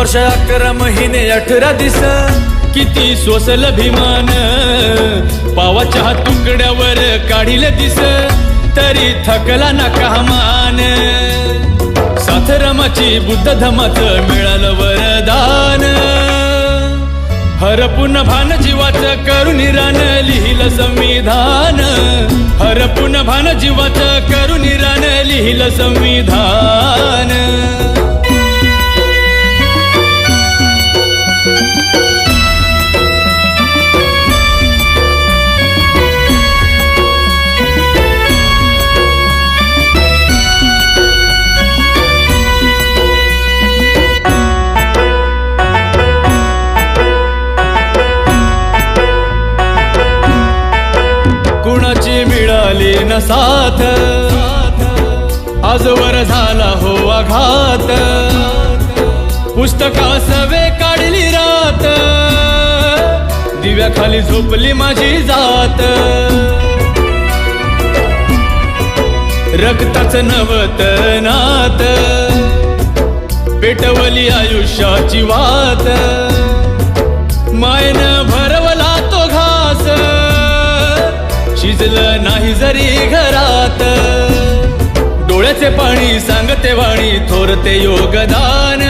वर्ष 11 महिने 18 दिस किती सोसल भीमान पावाच्या तुकड्यावर काढिले दिस तरी थकला ना कामान साथरमाची बुद्ध धमाचं मिळालं वरदान हरपून भान जीवाचं करून रान लिहिलं संविधान हरपून भान जीवाचं करून रान लिहिलं संविधान कुणाची मिळाली न साथ आजवर झाला हो आघात पुस्तका सवे काढली रात दिव्याखाली झोपली माझी जात रक्ताचं नवत नात पेटवली आयुष्याची वात मायनं भरवला तो घास शिजलं नाही जरी घरात डोळ्याचे पाणी सांगते वाणी थोरते योगदान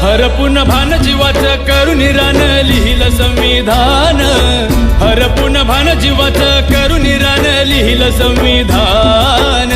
हरपून भान जीवाचं करून रान लिहिलं संविधान हरपून भान जीवाचं करून रान लिहिलं संविधान